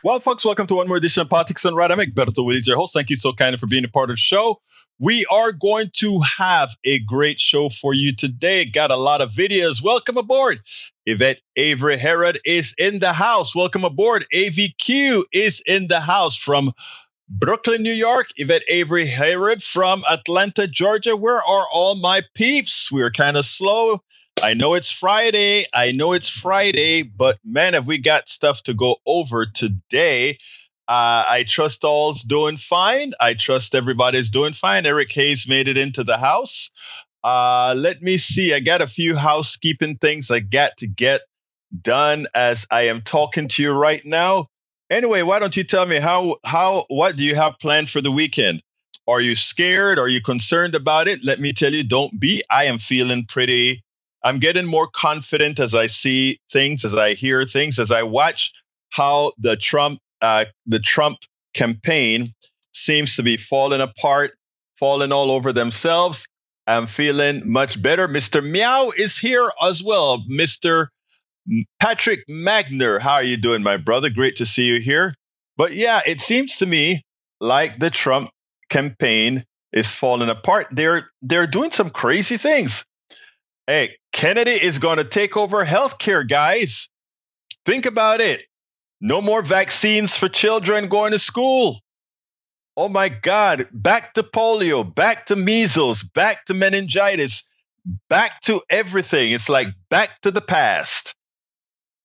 Well, folks, welcome to one more edition of Politics and Right. I'm Egberto, Willies, your host. Thank you so kindly for being a part of the show. We are going to have a great show for you today. Got a lot of videos. Welcome aboard. Yvette Avery Herod is in the house. Welcome aboard. AVQ is in the house from Brooklyn, New York. Yvette Avery Herod from Atlanta, Georgia. Where are all my peeps? We're kind of slow. I know it's Friday, but man, have we got stuff to go over today. I trust all's doing fine. I trust everybody's doing fine. Eric Hayes made it into the house. Let me see. I got a few housekeeping things I got to get done as I am talking to you right now. Anyway, why don't you tell me what do you have planned for the weekend? Are you scared? Are you concerned about it? Let me tell you, don't be. I am feeling I'm getting more confident as I see things, as I hear things, as I watch how the Trump campaign seems to be falling apart, falling all over themselves. I'm feeling much better. Mr. Meow is here as well. Mr. Patrick Magner, how are you doing, my brother? Great to see you here. But yeah, it seems to me like the Trump campaign is falling apart. They're doing some crazy things. Hey, Kennedy is going to take over healthcare, guys. Think about it. No more vaccines for children going to school. Oh my God. Back to polio, back to measles, back to meningitis, back to everything. It's like back to the past,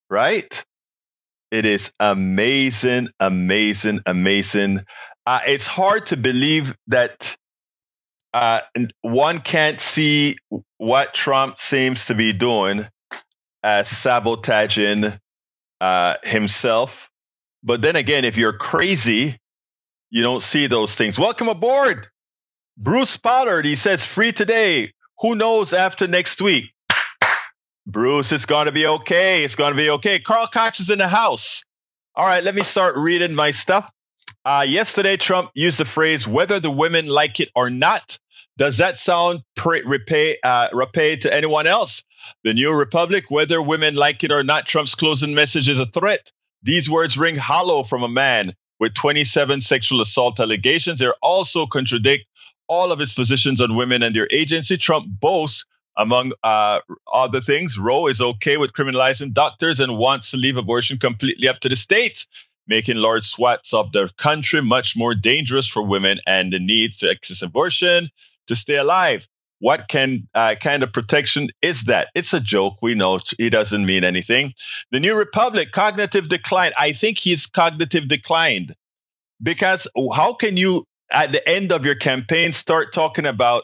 right? It is amazing, amazing, amazing. It's hard to believe that one can't see what Trump seems to be doing as sabotaging himself. But then again, if you're crazy, you don't see those things. Welcome aboard. Bruce Pollard, he says, free today. Who knows after next week? Bruce, it's going to be okay. It's going to be okay. Carl Cox is in the house. All right, let me start reading my stuff. Yesterday, Trump used the phrase, whether the women like it or not. Does that sound repay to anyone else? The New Republic, whether women like it or not, Trump's closing message is a threat. These words ring hollow from a man with 27 sexual assault allegations. They also contradict all of his positions on women and their agency. Trump boasts, among other things, Roe is okay with criminalizing doctors and wants to leave abortion completely up to the states, making large swaths of the country much more dangerous for women and the need to access abortion to stay alive. What kind of protection is that? It's a joke. We know he doesn't mean anything. The New Republic, cognitive decline. I think he's cognitive declined, because how can you, at the end of your campaign, start talking about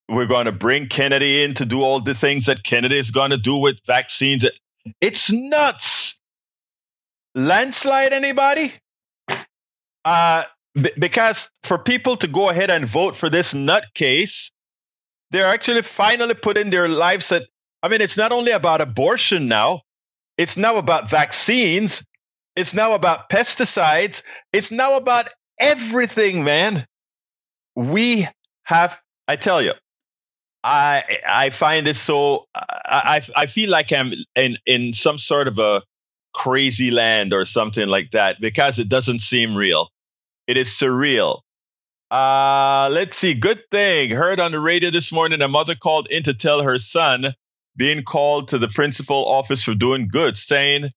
we're going to bring Kennedy in to do all the things that Kennedy is going to do with vaccines? It's nuts. Landslide, anybody? Because for people to go ahead and vote for this nutcase, they're actually finally putting their lives at, it's not only about abortion now. It's now about vaccines. It's now about pesticides. It's now about everything, man. I tell you, I find this so, I feel like I'm in some sort of a crazy land or something like that, because it doesn't seem real. It is surreal. Let's see. Good thing. Heard on the radio this morning, a mother called in to tell her son being called to the principal office for doing good, staying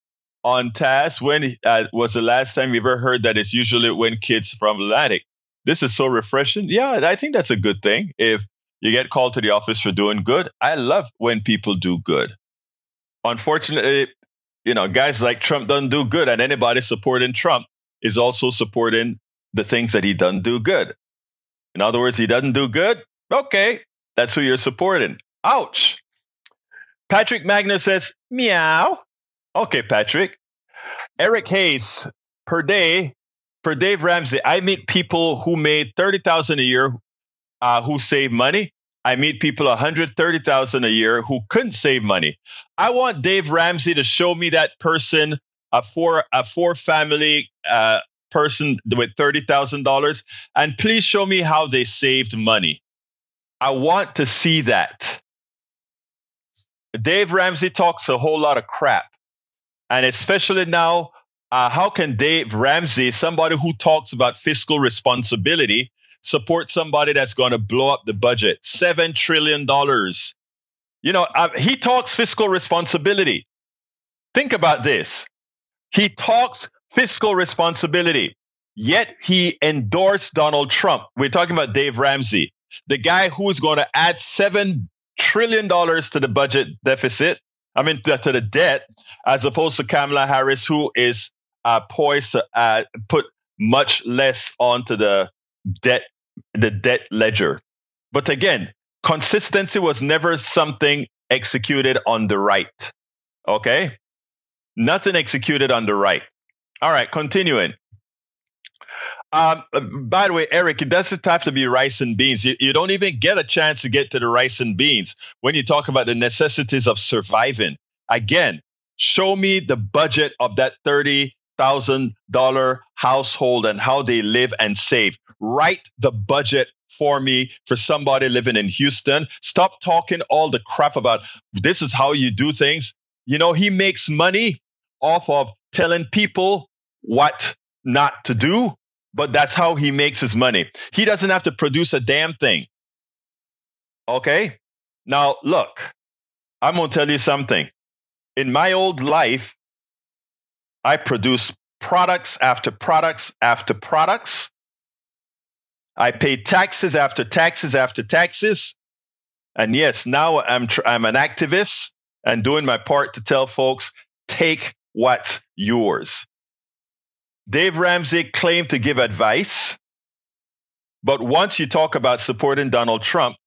on task. When was the last time you ever heard that? It's usually when kids are problematic. This is so refreshing. Yeah, I think that's a good thing. If you get called to the office for doing good, I love when people do good. Unfortunately, guys like Trump don't do good, and anybody supporting Trump is also supporting the things that he doesn't do good. In other words, he doesn't do good. Okay, that's who you're supporting. Ouch. Patrick Magner says, meow. Okay, Patrick. Eric Hayes, per Dave Ramsey, I meet people who made $30,000 a year who save money. I meet people $130,000 a year who couldn't save money. I want Dave Ramsey to show me that person, a four family person with $30,000, and please show me how they saved money. I want to see that. Dave Ramsey talks a whole lot of crap, and especially now How can Dave Ramsey, somebody who talks about fiscal responsibility, support somebody that's going to blow up the budget? $7 trillion. He talks fiscal responsibility. Think about this. He talks fiscal responsibility, yet he endorsed Donald Trump. We're talking about Dave Ramsey, the guy who's going to add $7 trillion to the budget deficit, to the debt, as opposed to Kamala Harris, who is poised to put much less onto the debt ledger. But again, consistency was never something executed on the right. Okay? Nothing executed on the right. All right, continuing. By the way, Eric, it doesn't have to be rice and beans. You don't even get a chance to get to the rice and beans when you talk about the necessities of surviving. Again, show me the budget of that $30,000 household and how they live and save. Write the budget for me for somebody living in Houston. Stop talking all the crap about this is how you do things. He makes money off of telling people what not to do, but that's how he makes his money. He doesn't have to produce a damn thing. Okay? Now, look, I'm going to tell you something. In my old life, I produced products after products after products. I paid taxes after taxes after taxes. And yes, now I'm an activist and doing my part to tell folks, take what's yours. Dave Ramsey claimed to give advice, but once you talk about supporting Donald Trump,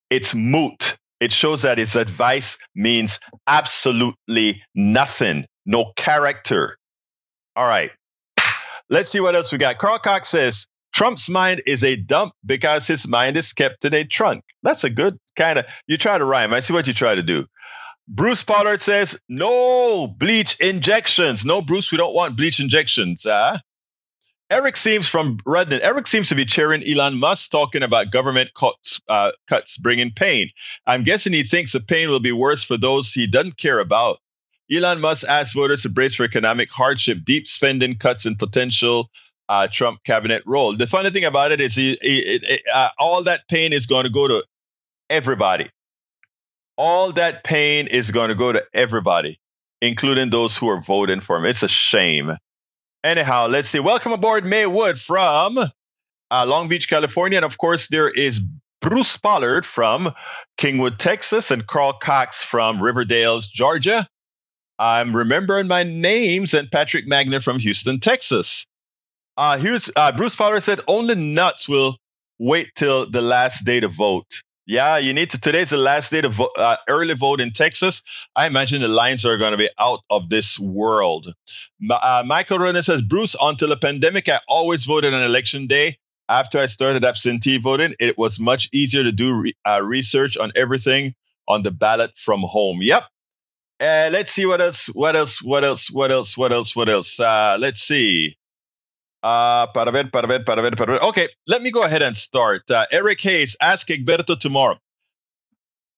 it's moot. It shows that his advice means absolutely nothing. No character. All right. Let's see what else we got. Carl Cox says, Trump's mind is a dump because his mind is kept in a trunk. That's a good kind of, you try to rhyme. I see what you try to do. Bruce Pollard says, no bleach injections. No, Bruce, we don't want bleach injections. Eric seems from Redden. Eric seems to be cheering Elon Musk talking about government cuts bringing pain. I'm guessing he thinks the pain will be worse for those he doesn't care about. Elon Musk asked voters to brace for economic hardship, deep spending cuts, and potential Trump cabinet role. The funny thing about it is all that pain is going to go to everybody. All that pain is going to go to everybody, including those who are voting for him. It's a shame. Anyhow, let's see. Welcome aboard, May Wood from Long Beach, California. And of course, there is Bruce Pollard from Kingwood, Texas, and Carl Cox from Riverdale, Georgia. I'm remembering my names, and Patrick Magner from Houston, Texas. Here's Bruce Pollard said, only nuts will wait till the last day to vote. Yeah, you need to. Today's the last day to early vote in Texas. I imagine the lines are going to be out of this world. Michael Ronan says, Bruce, until the pandemic, I always voted on election day. After I started absentee voting, it was much easier to do research on everything on the ballot from home. Yep. Let's see what else. Let's see. Okay, let me go ahead and start. Eric Hayes, ask Egberto tomorrow.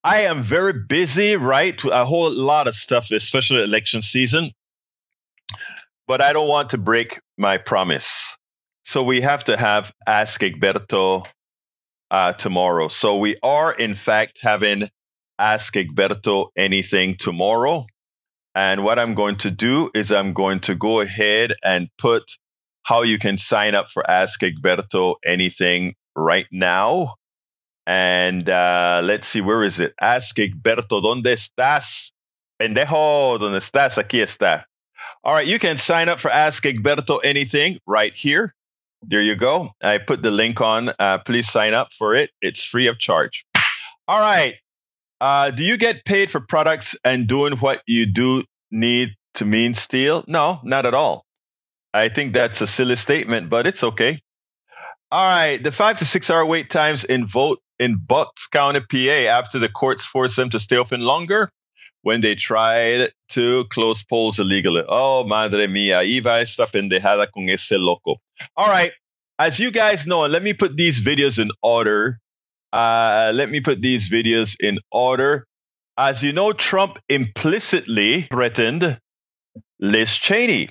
I am very busy, right? A whole lot of stuff, especially election season. But I don't want to break my promise. So we have to have Ask Egberto tomorrow. So we are, in fact, having Ask Egberto anything tomorrow. And what I'm going to do is I'm going to go ahead and put how you can sign up for Ask Egberto anything right now. And let's see, where is it? Ask Egberto, ¿dónde estás? Pendejo, ¿dónde estás? Aquí está. All right, you can sign up for Ask Egberto anything right here. There you go. I put the link on. Please sign up for it. It's free of charge. All right. Do you get paid for products and doing what you do need to mean steal? No, not at all. I think that's a silly statement, but it's okay. All right. The 5 to 6 hour wait times in Bucks County, PA, after the courts forced them to stay open longer when they tried to close polls illegally. Oh, madre mía. Iba esta pendejada con ese loco. All right. As you guys know, and let me put these videos in order. As you know, Trump implicitly threatened Liz Cheney.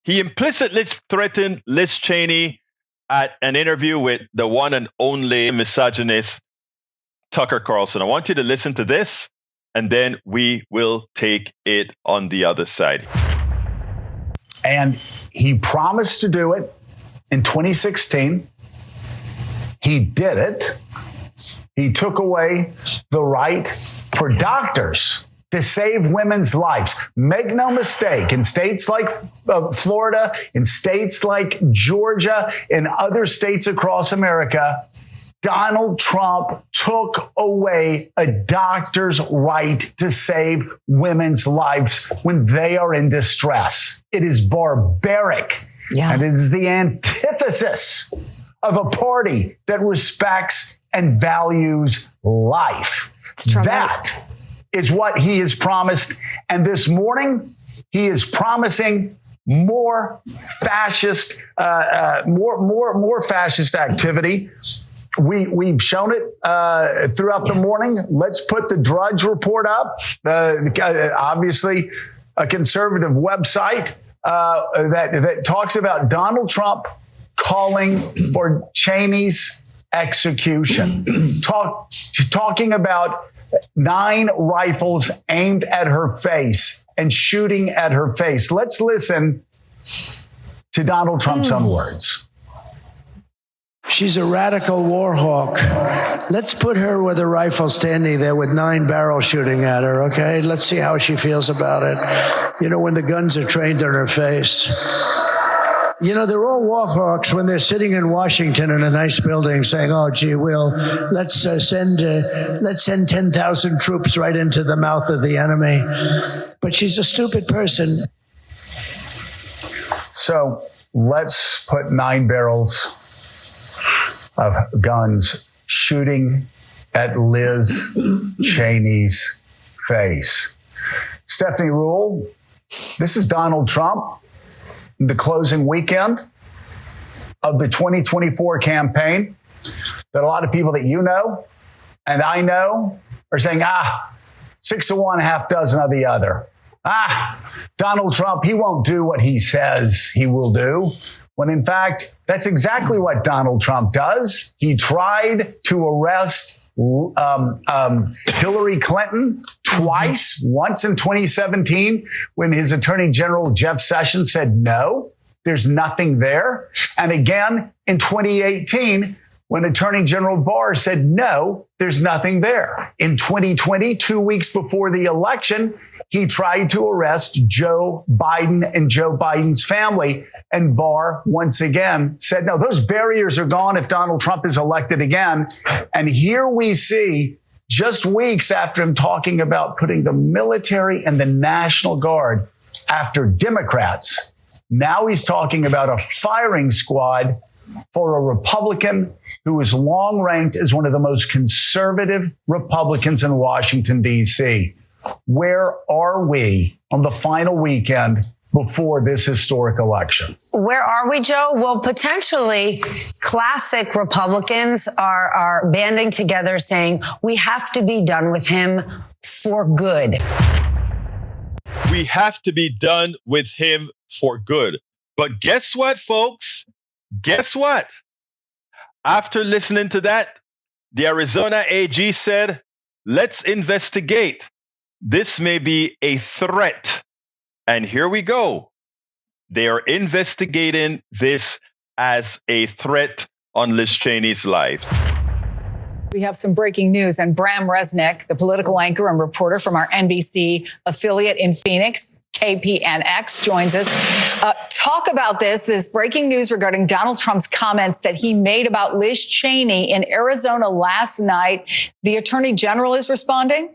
He implicitly threatened Liz Cheney at an interview with the one and only misogynist Tucker Carlson. I want you to listen to this, and then we will take it on the other side. And he promised to do it in 2016. He did it. He took away the right for doctors to save women's lives. Make no mistake, in states like Florida, in states like Georgia, in other states across America, Donald Trump took away a doctor's right to save women's lives when they are in distress. It is barbaric. Yeah. And it is the antithesis of a party that respects and values life. That is what he has promised. And this morning, he is promising more fascist, more fascist activity. We've shown it throughout the morning. Let's put the Drudge Report up. Obviously, a conservative website that talks about Donald Trump calling for Cheney's execution, talking about 9 rifles aimed at her face and shooting at her face. Let's listen to Donald Trump's own words. She's a radical war hawk. Let's put her with a rifle standing there with 9 barrels shooting at her, okay? Let's see how she feels about it. You know, when the guns are trained on her face. You know, they're all war hawks when they're sitting in Washington in a nice building saying, oh, gee, let's send 10,000 troops right into the mouth of the enemy. But she's a stupid person. So let's put 9 barrels of guns shooting at Liz Cheney's face. Stephanie Rule, this is Donald Trump, the closing weekend of the 2024 campaign, that a lot of people that you know and I know are saying, 6 of one, half dozen of the other. Donald Trump, he won't do what he says he will do. When in fact, that's exactly what Donald Trump does. He tried to arrest Hillary Clinton twice, once in 2017 when his Attorney General Jeff Sessions said, no, there's nothing there. And again in 2018 when Attorney General Barr said, no, there's nothing there. In 2020, 2 weeks before the election, he tried to arrest Joe Biden and Joe Biden's family. And Barr, once again, said, no, those barriers are gone if Donald Trump is elected again. And here we see, just weeks after him talking about putting the military and the National Guard after Democrats, now he's talking about a firing squad for a Republican who is long ranked as one of the most conservative Republicans in Washington, D.C. Where are we on the final weekend before this historic election? Where are we, Joe? Well, potentially classic Republicans are banding together saying we have to be done with him for good. We have to be done with him for good. But guess what, folks? Guess what? After listening to that, the Arizona AG said, let's investigate. This may be a threat. And here we go. They are investigating this as a threat on Liz Cheney's life. We have some breaking news, and Bram Resnick, the political anchor and reporter from our NBC affiliate in Phoenix, KPNX, joins us. Talk about this breaking news regarding Donald Trump's comments that he made about Liz Cheney in Arizona last night. The Attorney General is responding?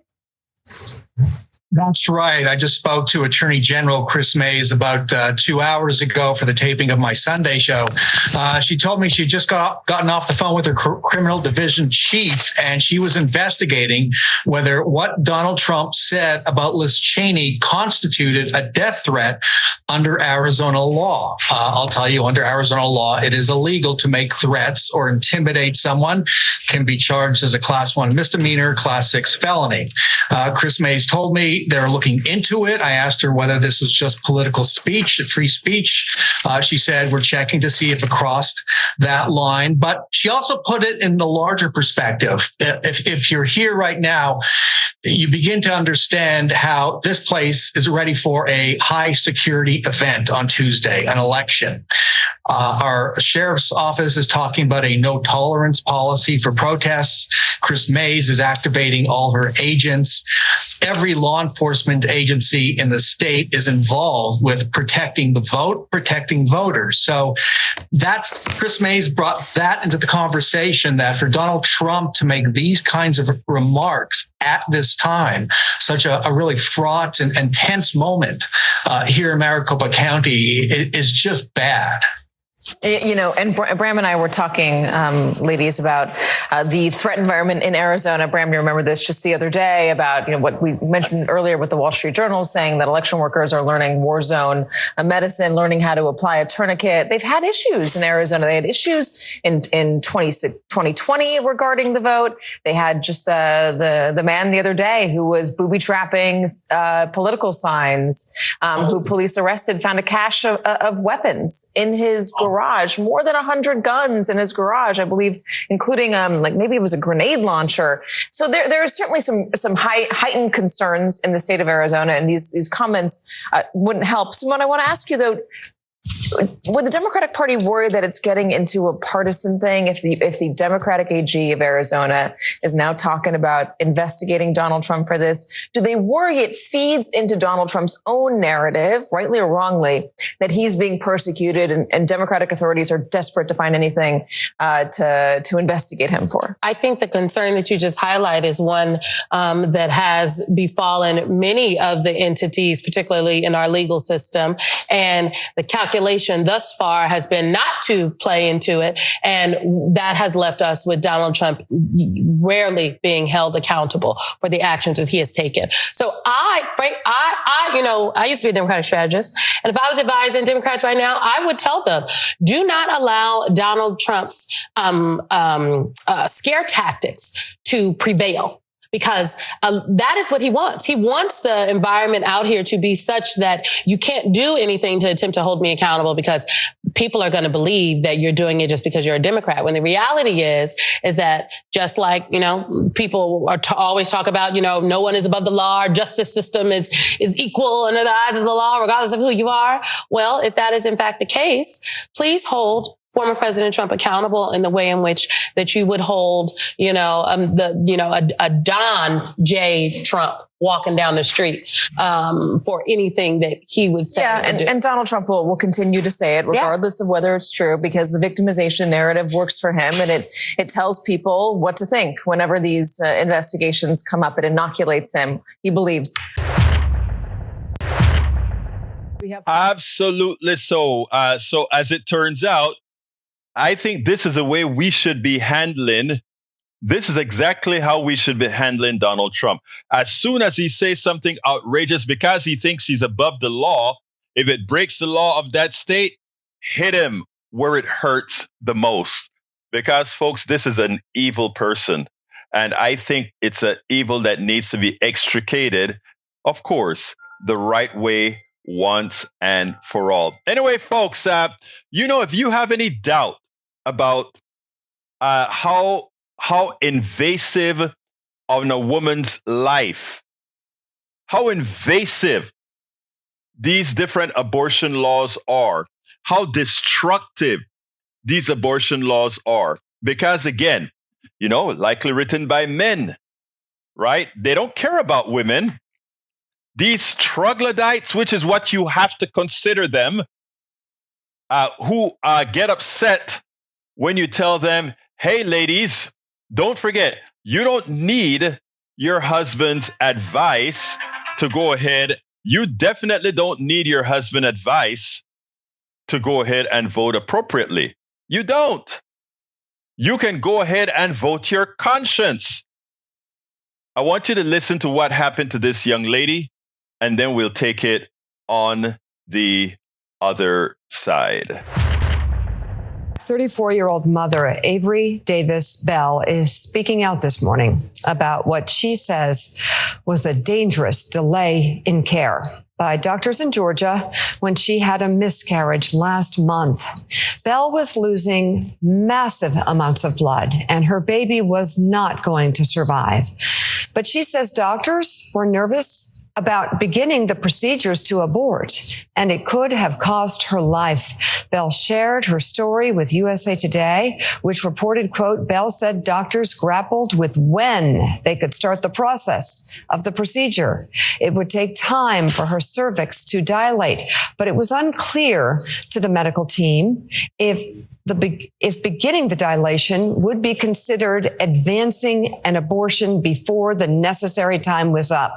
That's right. I just spoke to Attorney General Chris Mays about 2 hours ago for the taping of my Sunday show. She told me she just gotten off the phone with her criminal division chief, and she was investigating whether what Donald Trump said about Liz Cheney constituted a death threat under Arizona law. I'll tell you, under Arizona law, it is illegal to make threats or intimidate someone. Can be charged as a Class 1 misdemeanor, Class 6 felony. Chris Mays told me they're looking into it. I asked her whether this was just political speech, free speech. She said, we're checking to see if it crossed that line. But she also put it in the larger perspective. If you're here right now, you begin to understand how this place is ready for a high security event on Tuesday, an election. Our sheriff's office is talking about a no tolerance policy for protests. Chris Mays is activating all her agents. Every law enforcement agency in the state is involved with protecting the vote, protecting voters. So that's Chris Mays brought that into the conversation, that for Donald Trump to make these kinds of remarks at this time, such a really fraught and tense moment here in Maricopa County, is just bad. You know, and Bram and I were talking, ladies, about the threat environment in Arizona. Bram, you remember this just the other day about, you know, what we mentioned earlier with the Wall Street Journal saying that election workers are learning war zone medicine, learning how to apply a tourniquet. They've had issues in Arizona. They had issues in 2020 regarding the vote. They had just the man the other day who was booby trapping political signs, who police arrested, found a cache of weapons in his garage, more than 100 guns in his garage, I believe, including like maybe it was a grenade launcher. So there are certainly some heightened concerns in the state of Arizona, and these comments wouldn't help. Simone, I want to ask you though, would the Democratic Party worry that it's getting into a partisan thing if the Democratic AG of Arizona is now talking about investigating Donald Trump for this? Do they worry it feeds into Donald Trump's own narrative, rightly or wrongly, that he's being persecuted and Democratic authorities are desperate to find anything to investigate him for? I think the concern that you just highlight is one that has befallen many of the entities, particularly in our legal system, and the calculation thus far has been not to play into it. And that has left us with Donald Trump rarely being held accountable for the actions that he has taken. So I used to be a Democratic strategist. And if I was advising Democrats right now, I would tell them, do not allow Donald Trump's scare tactics to prevail. Because that is what he wants. He wants the environment out here to be such that you can't do anything to attempt to hold me accountable because people are going to believe that you're doing it just because you're a Democrat. When the reality is that just like, you know, people are always talk about, you know, no one is above the law. Our justice system is equal under the eyes of the law, regardless of who you are. Well, if that is in fact the case, please hold former President Trump accountable in the way in which that you would hold, a Don J. Trump walking down the street for anything that he would say. Yeah, and Donald Trump will continue to say it regardless of whether it's true, because the victimization narrative works for him, and it tells people what to think whenever these investigations come up. It inoculates him. He believes. Absolutely so. So as it turns out, I think this is the way we should be handling. This is exactly how we should be handling Donald Trump. As soon as he says something outrageous because he thinks he's above the law, if it breaks the law of that state, hit him where it hurts the most. Because, folks, this is an evil person. And I think it's an evil that needs to be extricated, of course, the right way once and for all. Anyway, folks, if you have any doubt about how invasive on a woman's life, how invasive these different abortion laws are, how destructive these abortion laws are, because again, likely written by men, right? They don't care about women. These troglodytes, which is what you have to consider them, who get upset when you tell them, hey, ladies, don't forget, you don't need your husband's advice to go ahead. You definitely don't need your husband's advice to go ahead and vote appropriately. You don't. You can go ahead and vote your conscience. I want you to listen to what happened to this young lady, and then we'll take it on the other side. 34-year-old mother Avery Davis Bell is speaking out this morning about what she says was a dangerous delay in care by doctors in Georgia when she had a miscarriage last month. Belle was losing massive amounts of blood, and her baby was not going to survive. But she says doctors were nervous about beginning the procedures to abort, and it could have cost her life. Belle shared her story with USA Today, which reported, quote, Belle said doctors grappled with when they could start the process of the procedure. It would take time for her cervix to dilate, but it was unclear to the medical team if beginning the dilation would be considered advancing an abortion before the necessary time was up.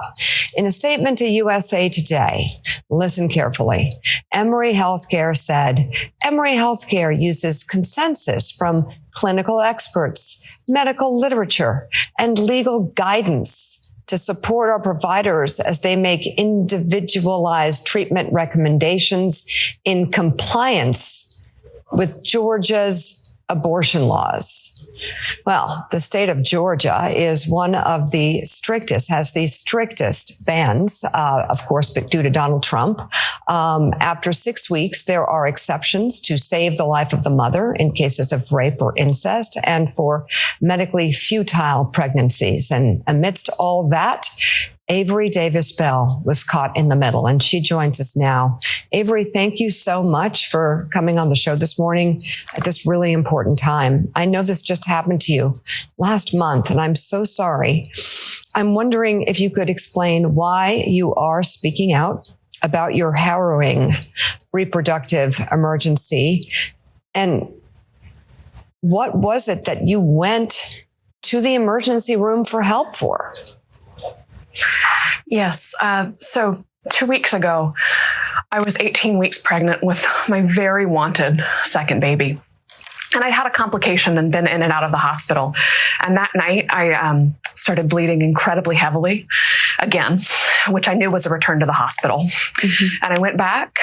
In a statement to USA Today, listen carefully, Emory Healthcare said, Emory Healthcare uses consensus from clinical experts, medical literature, and legal guidance to support our providers as they make individualized treatment recommendations in compliance with Georgia's abortion laws. Well, the state of Georgia is one of the strictest, has the strictest bans, of course, but due to Donald Trump. After 6 weeks, there are exceptions to save the life of the mother in cases of rape or incest and for medically futile pregnancies. And amidst all that, Avery Davis Bell was caught in the middle, and she joins us now. Avery, thank you so much for coming on the show this morning at this really important time. I know this just happened to you last month, and I'm so sorry. I'm wondering if you could explain why you are speaking out about your harrowing reproductive emergency, and what was it that you went to the emergency room for help for? Yes. So 2 weeks ago, I was 18 weeks pregnant with my very wanted second baby. And I had a complication and been in and out of the hospital. And that night, I started bleeding incredibly heavily again, which I knew was a return to the hospital. Mm-hmm. And I went back.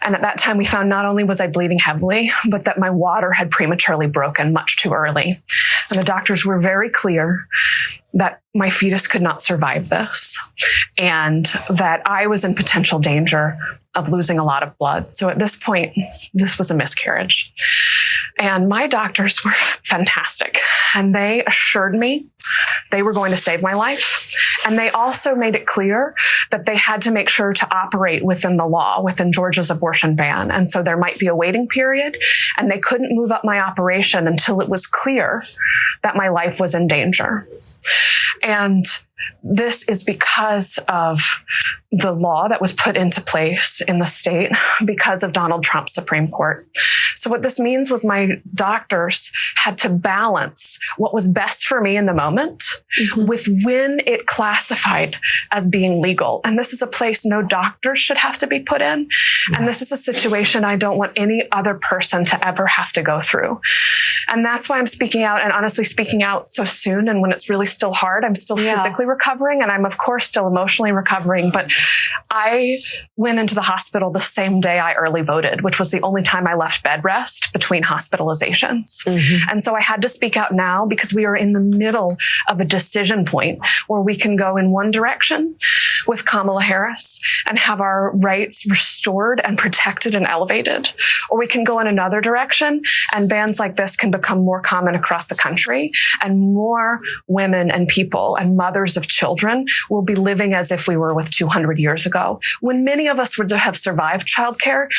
And at that time, we found not only was I bleeding heavily, but that my water had prematurely broken much too early. And the doctors were very clear that my fetus could not survive this and that I was in potential danger of losing a lot of blood. So at this point, this was a miscarriage. And my doctors were fantastic. And they assured me they were going to save my life. And they also made it clear that they had to make sure to operate within the law, within Georgia's abortion ban. And so there might be a waiting period, and they couldn't move up my operation until it was clear that my life was in danger. And this is because of the law that was put into place in the state because of Donald Trump's Supreme Court. So what this means was my doctors had to balance what was best for me in the moment with when it classified as being legal. And this is a place no doctor should have to be put in. And this is a situation I don't want any other person to ever have to go through. And that's why I'm speaking out, and honestly speaking out so soon. And when it's really still hard, I'm still physically recovering, and I'm of course still emotionally recovering. But I went into the hospital the same day I early voted, which was the only time I left bed rest between hospitalizations. And so I had to speak out now because we are in the middle of a decision point where we can go in one direction with Kamala Harris and have our rights restored and protected and elevated, or we can go in another direction and bans like this can become more common across the country, and more women and people and mothers of children will be living as if we were with 200 years ago, when many of us would have survived childbirth,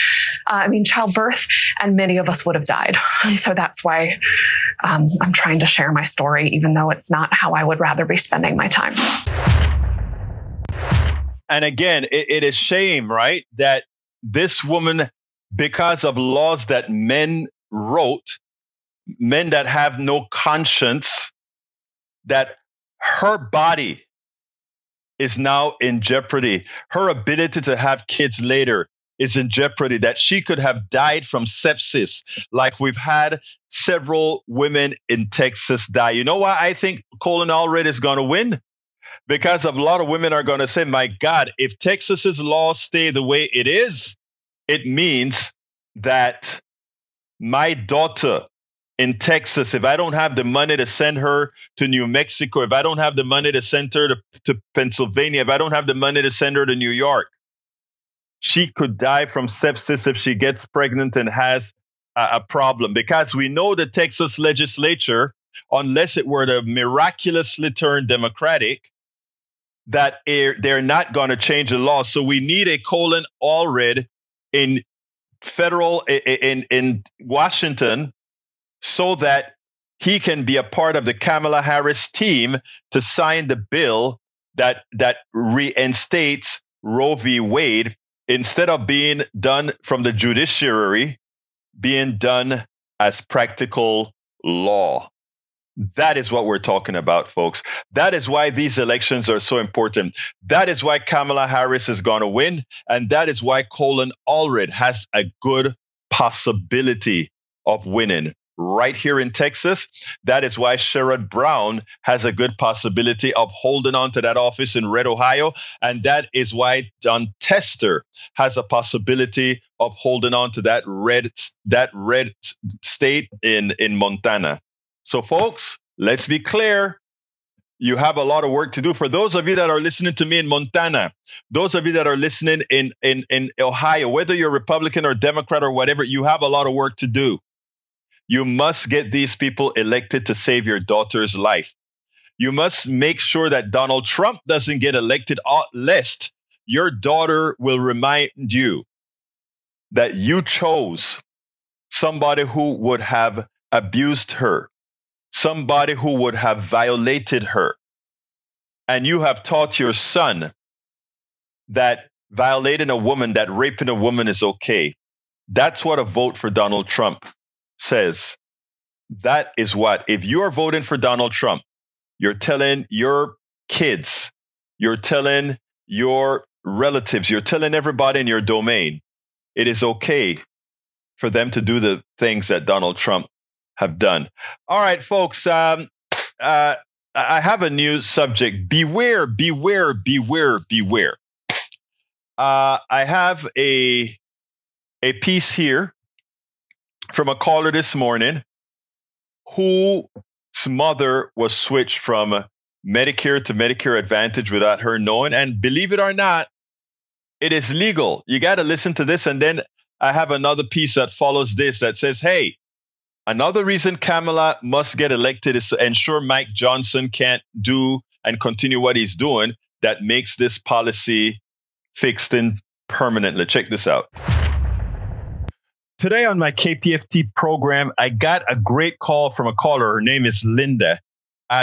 and many of us would have died. And so that's why I'm trying to share my story, even though it's not how I would rather be spending my time. And again, it is shame, right? That this woman, because of laws that men wrote, men that have no conscience, that her body is now in jeopardy. Her ability to have kids later is in jeopardy, that she could have died from sepsis, like we've had several women in Texas die. You know why I think Colin Allred is going to win? Because a lot of women are going to say, my God, if Texas's laws stay the way it is, it means that my daughter in Texas, if I don't have the money to send her to New Mexico, if I don't have the money to send her to Pennsylvania, if I don't have the money to send her to New York, she could die from sepsis if she gets pregnant and has a problem. Because we know the Texas legislature, unless it were to miraculously turn Democratic, that they're not going to change the law. So we need a Colin Allred in Washington, so that he can be a part of the Kamala Harris team to sign the bill that reinstates Roe v. Wade, instead of being done from the judiciary, being done as practical law. That is what we're talking about, folks. That is why these elections are so important. That is why Kamala Harris is going to win. And that is why Colin Allred has a good possibility of winning right here in Texas. That is why Sherrod Brown has a good possibility of holding on to that office in Red, Ohio. And that is why Don Tester has a possibility of holding on to that red state in Montana. So, folks, let's be clear. You have a lot of work to do. For those of you that are listening to me in Montana, those of you that are listening in Ohio, whether you're Republican or Democrat or whatever, you have a lot of work to do. You must get these people elected to save your daughter's life. You must make sure that Donald Trump doesn't get elected, lest your daughter will remind you that you chose somebody who would have abused her, somebody who would have violated her. And you have taught your son that violating a woman, that raping a woman is okay. That's what a vote for Donald Trump says. That is what, if you are voting for Donald Trump, you're telling your kids, you're telling your relatives, you're telling everybody in your domain, it is okay for them to do the things that Donald Trump have done. All right, folks, I have a new subject. Beware, beware, beware, beware. I have a piece here from a caller this morning whose mother was switched from Medicare to Medicare Advantage without her knowing. And believe it or not, it is legal. You got to listen to this. And then I have another piece that follows this that says, hey, another reason Kamala must get elected is to ensure Mike Johnson can't do and continue what he's doing that makes this policy fixed in permanently. Check this out. Today on my KPFT program, I got a great call from a caller. Her name is Linda.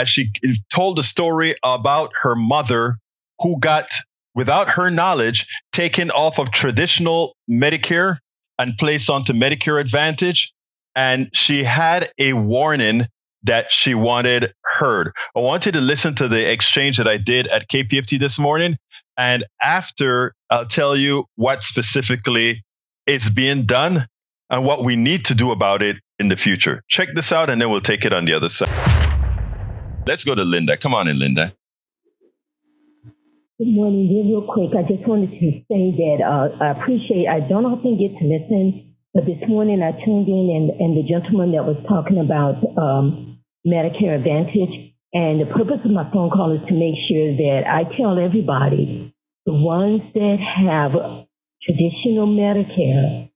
She told a story about her mother who got, without her knowledge, taken off of traditional Medicare and placed onto Medicare Advantage. And she had a warning that she wanted heard. I want you to listen to the exchange that I did at KPFT this morning. And after, I'll tell you what specifically is being done and what we need to do about it in the future. Check this out, and then we'll take it on the other side. Let's go to Linda. Come on in, Linda. Good morning. Real quick, I just wanted to say that I don't often get to listen, but this morning I tuned in and the gentleman that was talking about Medicare Advantage, and the purpose of my phone call is to make sure that I tell everybody, the ones that have traditional Medicare,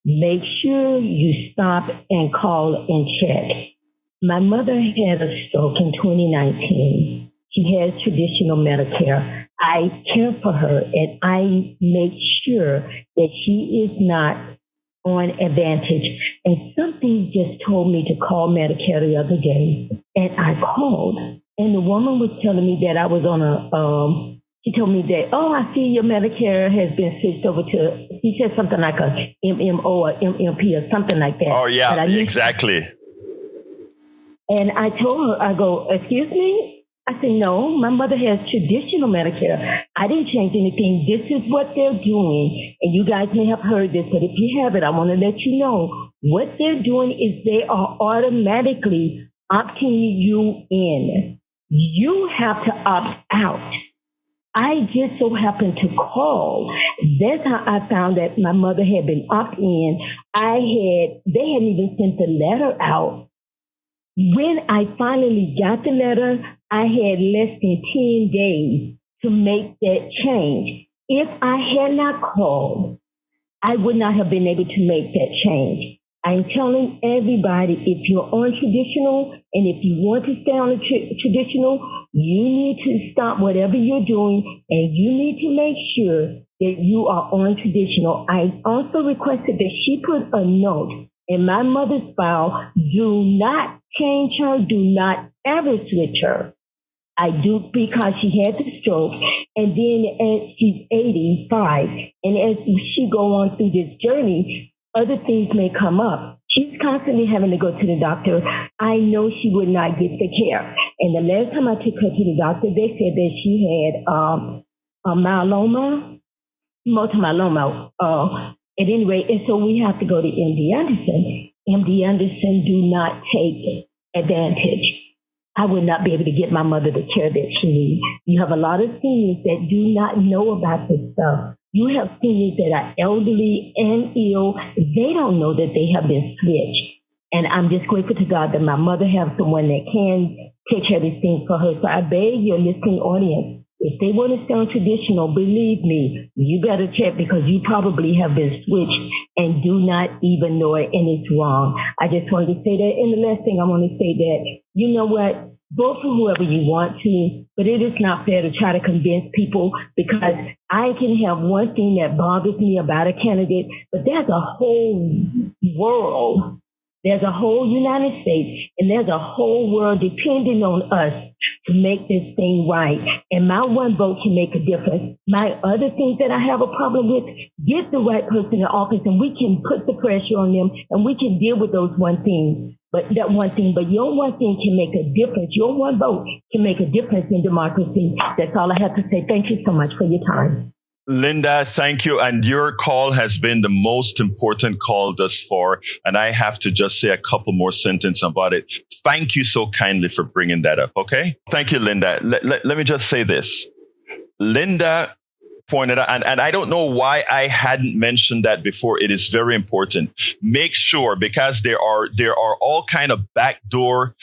make sure you stop and call and check. My mother had a stroke in 2019. She has traditional Medicare. I care for her, and I make sure that she is not on Advantage. And something just told me to call Medicare the other day, and I called. And the woman was telling me that I was on she told me that, I see your Medicare has been switched over to, she said something like a MMO or MMP or something like that. Oh, yeah, exactly. And I told her, I go, excuse me? I said, no, my mother has traditional Medicare. I didn't change anything. This is what they're doing. And you guys may have heard this, but if you haven't, I want to let you know. What they're doing is they are automatically opting you in. You have to opt out. I just so happened to call. That's how I found that my mother had been opted in. They hadn't even sent the letter out When I finally got the letter, I had less than 10 days to make that change. If I had not called, I would not have been able to make that change. I'm telling everybody, if you're on traditional and if you want to stay on the traditional, you need to stop whatever you're doing and you need to make sure that you are on traditional. I also requested that she put a note in my mother's file, do not change her, do not ever switch her. I do, because she had the stroke, and then as she's 85, and as she go on through this journey, other things may come up. She's constantly having to go to the doctor. I know she would not get the care. And the last time I took her to the doctor, they said that she had a myeloma, multiple myeloma. At any rate, and so we have to go to MD Anderson. MD Anderson do not take Advantage. I would not be able to get my mother the care that she needs. You have a lot of seniors that do not know about this stuff. You have seniors that are elderly and ill. They don't know that they have been switched. And I'm just grateful to God that my mother has someone that can take care of these things for her. So I beg your listening audience, if they want to stay on traditional, believe me, you better check, because you probably have been switched and do not even know it, and it's wrong. I just wanted to say that. And the last thing I want to say that, you know what? Vote for whoever you want to, but it is not fair to try to convince people, because I can have one thing that bothers me about a candidate, but there's a whole world. There's a whole United States, and there's a whole world depending on us to make this thing right. And my one vote can make a difference. My other things that I have a problem with, get the right person in office, and we can put the pressure on them, and we can deal with those one things. But your one thing can make a difference. Your one vote can make a difference in democracy. That's all I have to say. Thank you so much for your time. Linda, thank you. And your call has been the most important call thus far. And I have to just say a couple more sentences about it. Thank you so kindly for bringing that up. Okay. Thank you, Linda. Let me just say this. Linda pointed out, and I don't know why I hadn't mentioned that before. It is very important. Make sure, because there are all kind of backdoor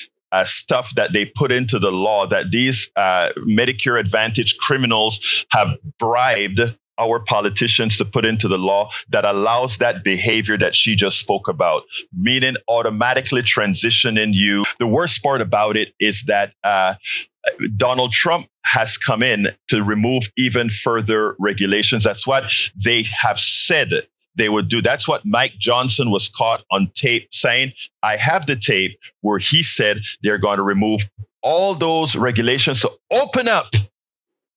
stuff that they put into the law, that these Medicare Advantage criminals have bribed our politicians to put into the law, that allows that behavior that she just spoke about, meaning automatically transitioning you. The worst part about it is that Donald Trump has come in to remove even further regulations. That's what they have said they would do. That's what Mike Johnson was caught on tape saying. I have the tape where he said they're going to remove all those regulations to open up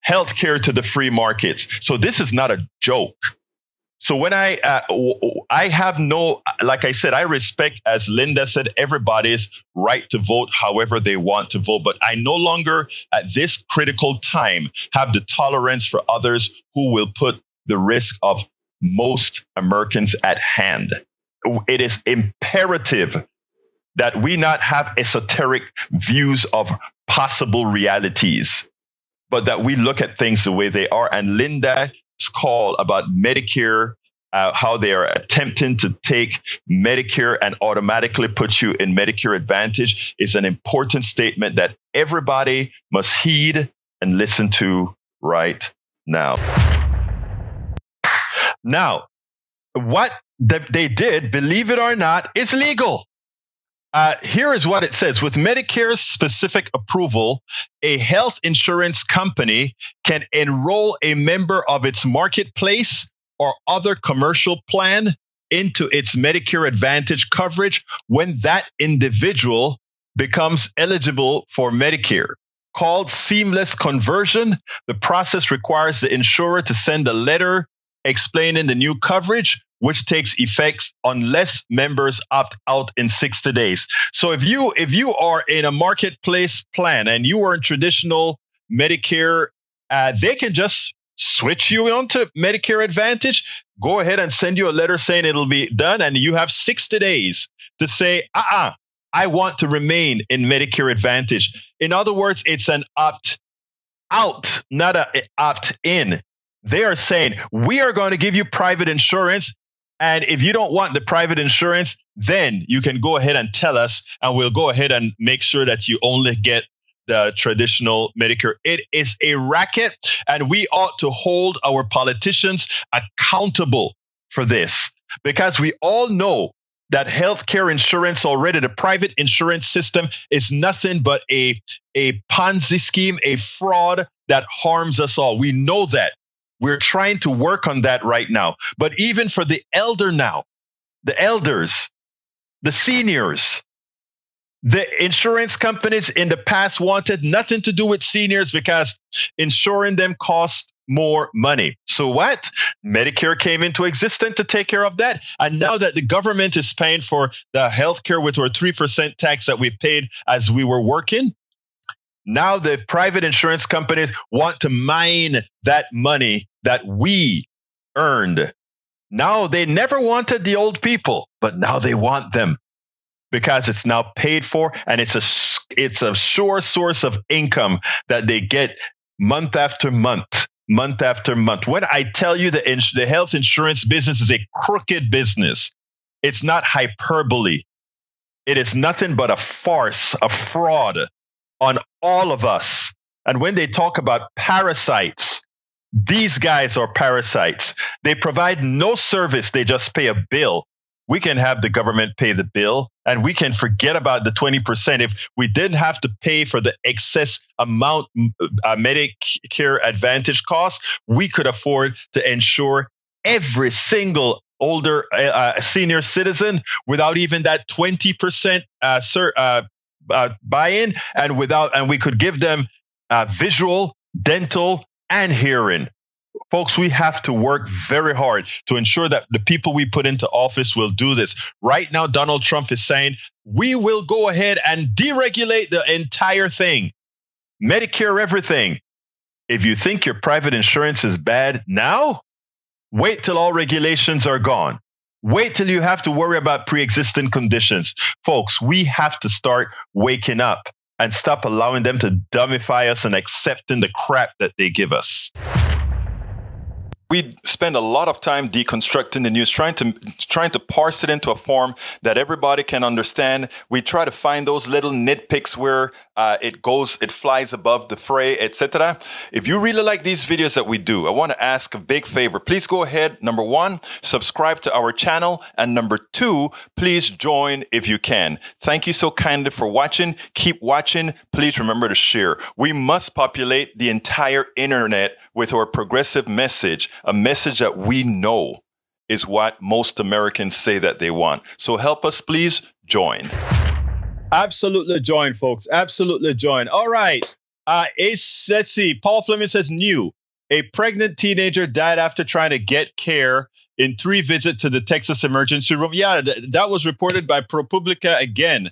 healthcare to the free markets. So this is not a joke. So when I have no, like I said, I respect, as Linda said, everybody's right to vote however they want to vote. But I no longer at this critical time have the tolerance for others who will put the risk of most Americans at hand. It is imperative that we not have esoteric views of possible realities, but that we look at things the way they are. And Linda's call about Medicare, how they are attempting to take Medicare and automatically put you in Medicare Advantage, is an important statement that everybody must heed and listen to right now. Now, what they did, believe it or not, is legal. Here is what it says. With Medicare's specific approval, a health insurance company can enroll a member of its marketplace or other commercial plan into its Medicare Advantage coverage when that individual becomes eligible for Medicare. Called seamless conversion, the process requires the insurer to send a letter explaining the new coverage, which takes effect unless members opt out in 60 days. So if you are in a marketplace plan and you are in traditional Medicare, they can just switch you onto Medicare Advantage, go ahead and send you a letter saying it'll be done, and you have 60 days to say, I want to remain in Medicare Advantage. In other words, it's an opt out, not an opt in. They are saying, we are going to give you private insurance. And if you don't want the private insurance, then you can go ahead and tell us, and we'll go ahead and make sure that you only get the traditional Medicare. It is a racket, and we ought to hold our politicians accountable for this, because we all know that healthcare insurance already, the private insurance system, is nothing but a Ponzi scheme, a fraud that harms us all. We know that. We're trying to work on that right now. But even for the elder now, the elders, the seniors, the insurance companies in the past wanted nothing to do with seniors because insuring them costs more money. So what? Medicare came into existence to take care of that. And now that the government is paying for the healthcare with our 3% tax that we paid as we were working, now the private insurance companies want to mine that money that we earned. Now they never wanted the old people, but now they want them because it's now paid for, and it's a sure source of income that they get month after month. Month after month. When I tell you the health insurance business is a crooked business, it's not hyperbole. It is nothing but a farce, a fraud on all of us. And when they talk about parasites, these guys are parasites. They provide no service. They just pay a bill. We can have the government pay the bill, and we can forget about the 20%. If we didn't have to pay for the excess amount Medicare Advantage costs, we could afford to insure every single older senior citizen without even that 20% buy-in, and we could give them visual, dental, and hearing. Folks, we have to work very hard to ensure that the people we put into office will do this. Right now, Donald Trump is saying, we will go ahead and deregulate the entire thing. Medicare, everything. If you think your private insurance is bad now, wait till all regulations are gone. Wait till you have to worry about pre-existing conditions. Folks, we have to start waking up and stop allowing them to dumbify us and accepting the crap that they give us. We spend a lot of time deconstructing the news, trying to parse it into a form that everybody can understand. We try to find those little nitpicks where it flies above the fray, etc. If you really like these videos that we do, I want to ask a big favor. Please go ahead. Number 1, subscribe to our channel. And number 2, please join if you can. Thank you so kindly for watching. Keep watching. Please remember to share. We must populate the entire internet with our progressive message, a message that we know is what most Americans say that they want. So help us, please join. Absolutely join, folks. Absolutely join. All right. Let's see. Paul Fleming says new. A pregnant teenager died after trying to get care in 3 visits to the Texas emergency room. Yeah, that was reported by ProPublica again.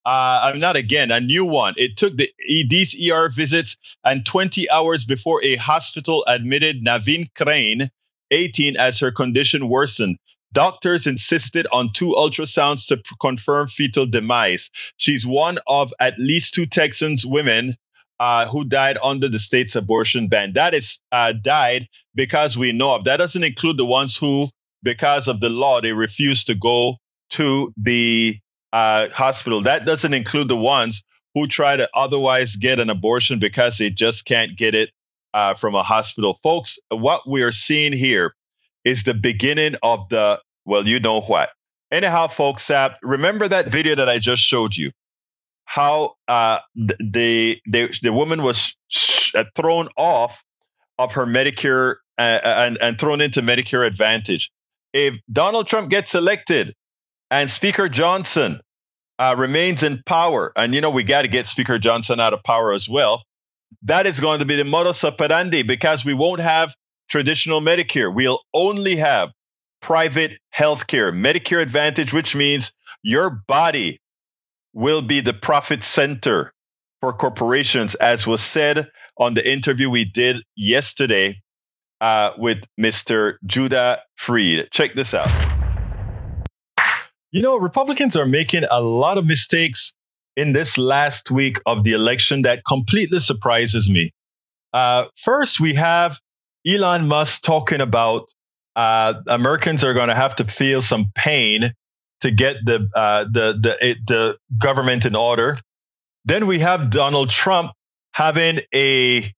Not again, a new one. It took these ER visits and 20 hours before a hospital admitted Naveen Crane, 18, as her condition worsened. Doctors insisted on 2 ultrasounds to confirm fetal demise. She's one of at least 2 Texan women who died under the state's abortion ban. That is died because we know of. That doesn't include the ones who, because of the law, they refuse to go to the hospital. That doesn't include the ones who try to otherwise get an abortion because they just can't get it from a hospital. Folks, what we are seeing here is the beginning of well, you know what. Anyhow, folks, remember that video that I just showed you? How the woman was thrown off of her Medicare and thrown into Medicare Advantage. If Donald Trump gets elected and Speaker Johnson remains in power, and we got to get Speaker Johnson out of power as well, that is going to be the modus operandi, because we won't have traditional Medicare. We'll only have private health care, Medicare Advantage, which means your body will be the profit center for corporations, as was said on the interview we did yesterday with Mr. Judah Freed. Check this out. Republicans are making a lot of mistakes in this last week of the election that completely surprises me. First, we have Elon Musk talking about Americans are going to have to feel some pain to get the government in order. Then we have Donald Trump having a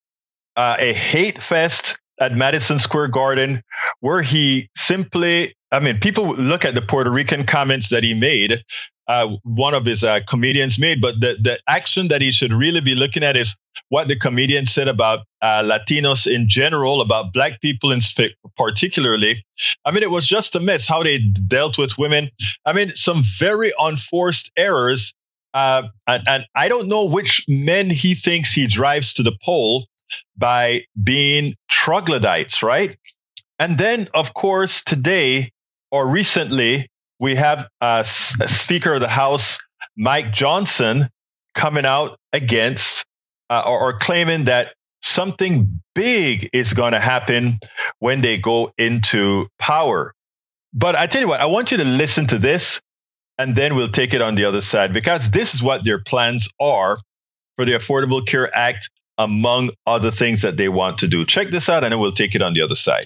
hate fest at Madison Square Garden, where he simply, people look at the Puerto Rican comments that he made, one of his comedians made, but the action that he should really be looking at is what the comedian said about Latinos in general, about Black people in particularly. It was just a mess how they dealt with women. Some very unforced errors. And I don't know which men he thinks he drives to the poll by being troglodytes, right? And then, of course, today or recently, we have Speaker of the House, Mike Johnson, coming out against or claiming that something big is going to happen when they go into power. But I tell you what, I want you to listen to this, and then we'll take it on the other side, because this is what their plans are for the Affordable Care Act, among other things that they want to do. Check this out, and then we'll take it on the other side.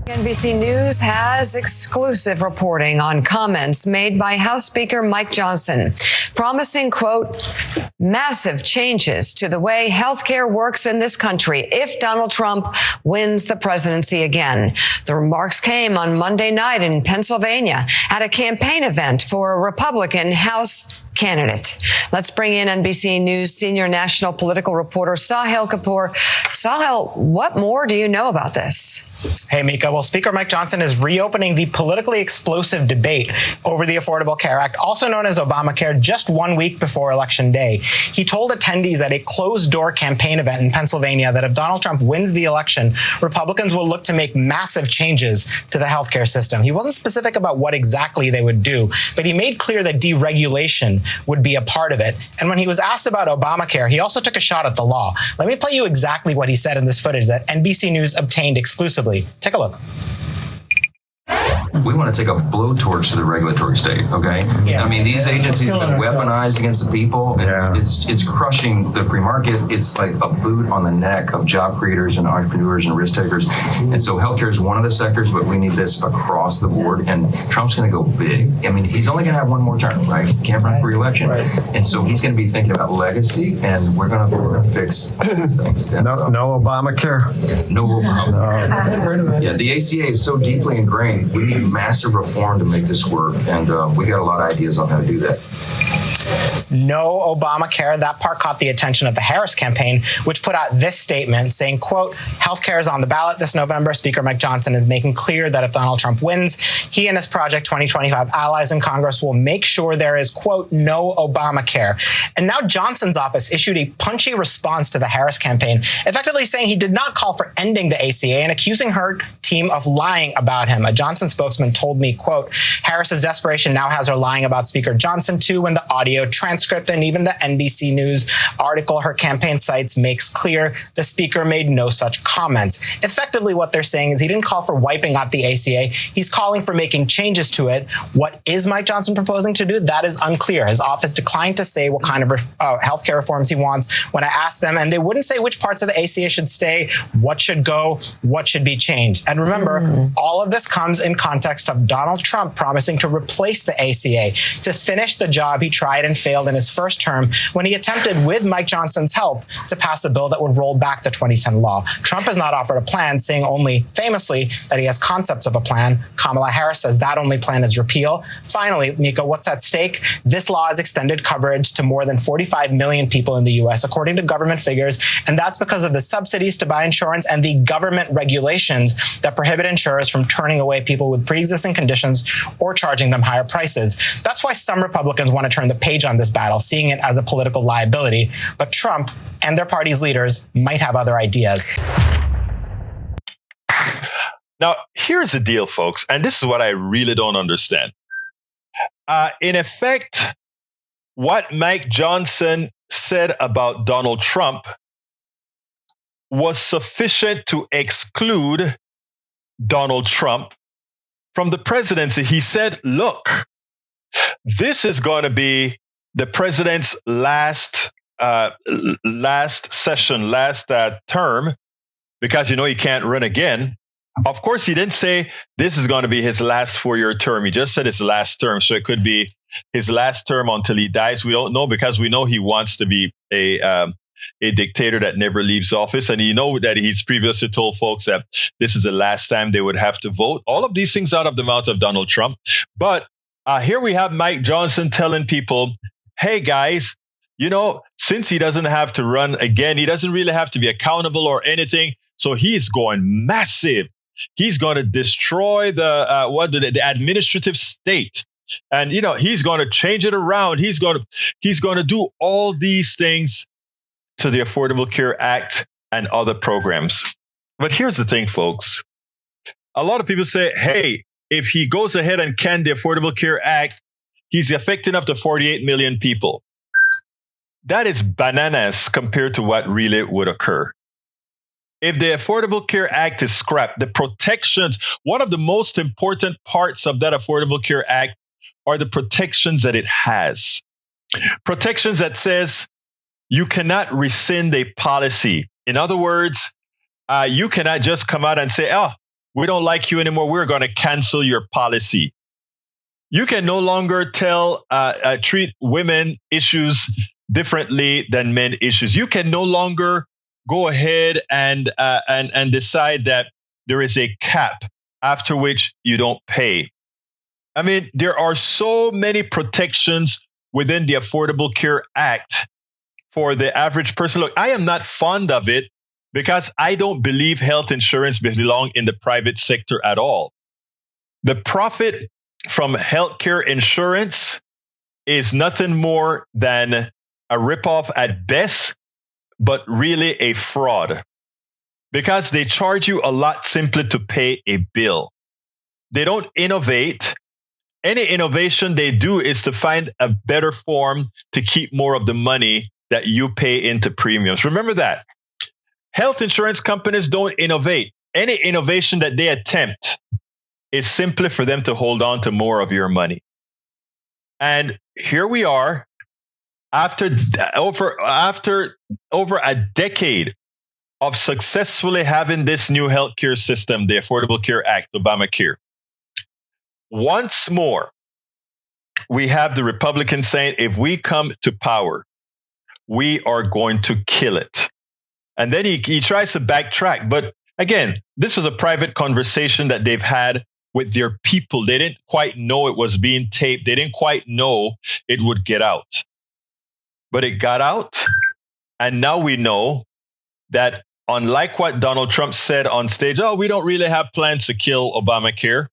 NBC News has exclusive reporting on comments made by House Speaker Mike Johnson, promising, quote, massive changes to the way healthcare works in this country if Donald Trump wins the presidency again. The remarks came on Monday night in Pennsylvania at a campaign event for a Republican House candidate. Let's bring in NBC News senior national political reporter Sahil Kapoor. Sahil, what more do you know about this? Hey, Mika. Well, Speaker Mike Johnson is reopening the politically explosive debate over the Affordable Care Act, also known as Obamacare, just 1 week before Election Day. He told attendees at a closed-door campaign event in Pennsylvania that if Donald Trump wins the election, Republicans will look to make massive changes to the healthcare system. He wasn't specific about what exactly they would do, but he made clear that deregulation would be a part of it. And when he was asked about Obamacare, he also took a shot at the law. Let me play you exactly what he said in this footage that NBC News obtained exclusively. Take a look. We want to take a blowtorch to the regulatory state, okay? Yeah. These agencies have been weaponized against the people. It's crushing the free market. It's like a boot on the neck of job creators and entrepreneurs and risk takers. And so healthcare is one of the sectors, but we need this across the board. And Trump's going to go big. He's only going to have one more term, right? Can't run for re-election. Right. And so he's going to be thinking about legacy, and we're going to fix these things. Yeah. No Obamacare? No Obamacare. Yeah, the ACA is so deeply ingrained. We need massive reform to make this work, and we got a lot of ideas on how to do that. No Obamacare. That part caught the attention of the Harris campaign, which put out this statement saying, quote, healthcare is on the ballot this November. Speaker Mike Johnson is making clear that if Donald Trump wins, he and his Project 2025 allies in Congress will make sure there is, quote, no Obamacare. And now Johnson's office issued a punchy response to the Harris campaign, effectively saying he did not call for ending the ACA and accusing her team of lying about him. A Johnson spokesman told me, quote, Harris's desperation now has her lying about Speaker Johnson too, when the audio transcript and even the NBC News article her campaign cites makes clear the speaker made no such comments. Effectively, what they're saying is he didn't call for wiping out the ACA. He's calling for making changes to it. What is Mike Johnson proposing to do? That is unclear. His office declined to say what kind of healthcare reforms he wants when I asked them, and they wouldn't say which parts of the ACA should stay, what should go, what should be changed. And remember, all of this comes in context of Donald Trump promising to replace the ACA, to finish the job he tried and failed in his first term when he attempted, with Mike Johnson's help, to pass a bill that would roll back the 2010 law. Trump has not offered a plan, saying only famously that he has concepts of a plan. Kamala Harris says that only plan is repeal. Finally, Mika, what's at stake? This law has extended coverage to more than 45 million people in the U.S., according to government figures, and that's because of the subsidies to buy insurance and the government regulations that prohibit insurers from turning away people with pre-existing conditions or charging them higher prices. That's why some Republicans want to turn the page on this battle, seeing it as a political liability. But Trump and their party's leaders might have other ideas. Now, here's the deal, folks, and this is what I really don't understand. In effect, what Mike Johnson said about Donald Trump was sufficient to exclude Donald Trump from the presidency. He said, look, this is going to be the president's last session, last term, because, he can't run again. Of course, he didn't say this is going to be his last 4-year term. He just said his last term. So it could be his last term until he dies. We don't know, because we know he wants to be a dictator that never leaves office. And you know that he's previously told folks that this is the last time they would have to vote. All of these things out of the mouth of Donald Trump. But here we have Mike Johnson telling people, hey, guys, since he doesn't have to run again, he doesn't really have to be accountable or anything. So he's going massive. He's going to destroy the administrative state. And, he's going to change it around. He's going to do all these things to the Affordable Care Act and other programs. But here's the thing, folks. A lot of people say, hey, if he goes ahead and can the Affordable Care Act, he's affecting up to 48 million people. That is bananas compared to what really would occur. If the Affordable Care Act is scrapped, the protections, one of the most important parts of that Affordable Care Act are the protections that it has. Protections that says you cannot rescind a policy. In other words, you cannot just come out and say, oh, we don't like you anymore. We're going to cancel your policy. You can no longer treat women issues differently than men issues. You can no longer go ahead and decide that there is a cap after which you don't pay. I mean, there are so many protections within the Affordable Care Act for the average person. Look, I am not fond of it because I don't believe health insurance belongs in the private sector at all. The profit from healthcare insurance is nothing more than a ripoff at best, but really a fraud, because they charge you a lot simply to pay a bill. They don't innovate. Any innovation they do is to find a better form to keep more of the money that you pay into premiums. Remember that. Health insurance companies don't innovate. Any innovation that they attempt is simply for them to hold on to more of your money. And here we are, after over a decade of successfully having this new healthcare system, the Affordable Care Act, Obamacare. Once more, we have the Republicans saying, if we come to power, we are going to kill it. And then he tries to backtrack. But again, this was a private conversation that they've had with their people. They didn't quite know it was being taped. They didn't quite know it would get out. But it got out. And now we know that, unlike what Donald Trump said on stage, oh, we don't really have plans to kill Obamacare.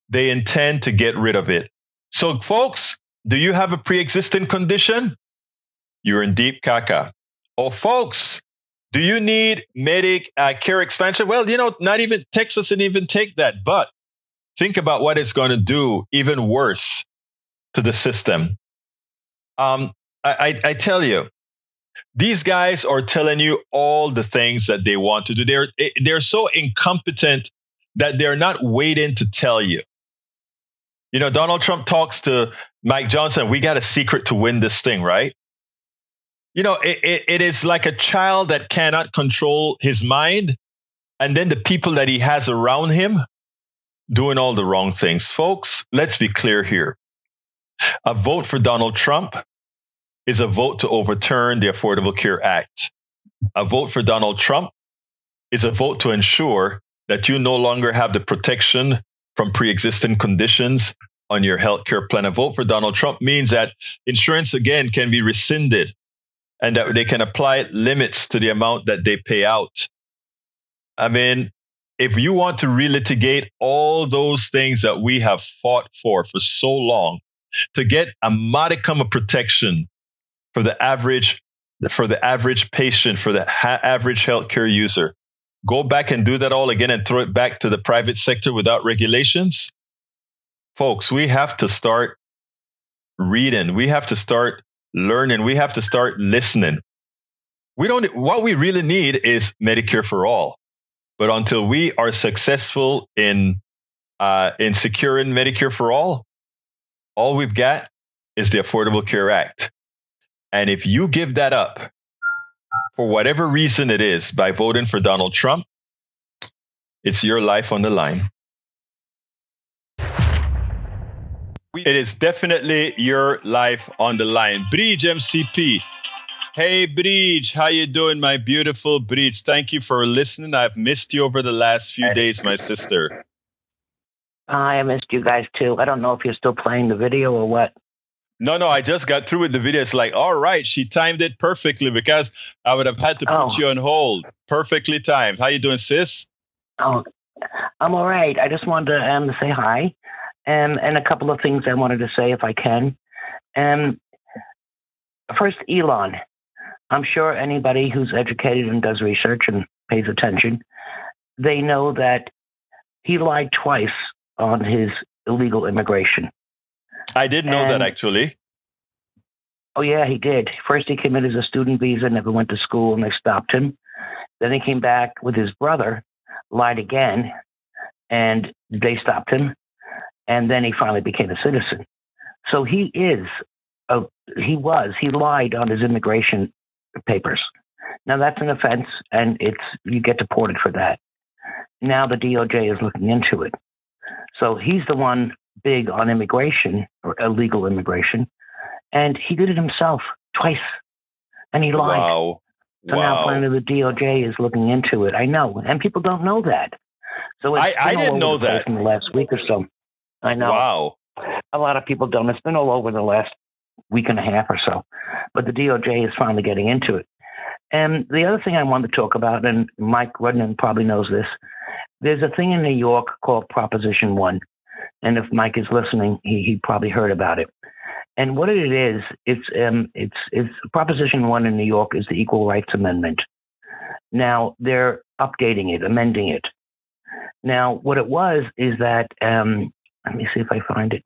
They intend to get rid of it. So, folks, do you have a pre-existing condition? You're in deep caca. Oh, folks, do you need Medicare expansion? Well, not even Texas didn't even take that. But think about what it's going to do even worse to the system. I tell you, these guys are telling you all the things that they want to do. They're so incompetent that they're not waiting to tell you. Donald Trump talks to Mike Johnson. We got a secret to win this thing, right? It is like a child that cannot control his mind. And then the people that he has around him doing all the wrong things. Folks, let's be clear here. A vote for Donald Trump is a vote to overturn the Affordable Care Act. A vote for Donald Trump is a vote to ensure that you no longer have the protection from pre-existing conditions on your health care plan. A vote for Donald Trump means that insurance, again, can be rescinded and that they can apply limits to the amount that they pay out. I mean, if you want to relitigate all those things that we have fought for so long, to get a modicum of protection for the average patient, for the average healthcare user, go back and do that all again and throw it back to the private sector without regulations? Folks, we have to start reading. We have to start learning. We have to start listening. What we really need is Medicare for all. But until we are successful in securing Medicare for all we've got is the Affordable Care Act. And if you give that up, for whatever reason it is, by voting for Donald Trump, It's your life on the line. It is definitely your life on the line. Bridge MCP. Hey, Bridge. How you doing, my beautiful Bridge? Thank you for listening. I've missed you over the last few days, my sister. I missed you guys, too. I don't know if you're still playing the video or what. No, I just got through with the video. It's like, all right, she timed it perfectly because I would have had to put you on hold. Perfectly timed. How you doing, sis? Oh, I'm all right. I just wanted to say hi. And a couple of things I wanted to say, if I can. First, Elon. I'm sure anybody who's educated and does research and pays attention, they know that he lied twice on his illegal immigration. I didn't know that, actually. Oh, yeah, he did. First, he came in as a student visa, never went to school, and they stopped him. Then he came back with his brother, lied again, and they stopped him. And then he finally became a citizen. So he lied on his immigration papers. Now that's an offense, and you get deported for that. Now the DOJ is looking into it. So he's the one big on immigration or illegal immigration, and he did it himself twice, and he lied. Wow. So now finally the DOJ is looking into it. I know, and people don't know that. So I didn't know that in the last week or so. I know. Wow. A lot of people don't. It's been all over the last week and a half or so. But the DOJ is finally getting into it. And the other thing I wanted to talk about, and Mike Rudnan probably knows this, there's a thing in New York called Proposition 1. And if Mike is listening, he probably heard about it. And what it is, it's Proposition 1 in New York is the Equal Rights Amendment. Now, they're updating it, amending it. Now, what it was is that, let me see if I find it.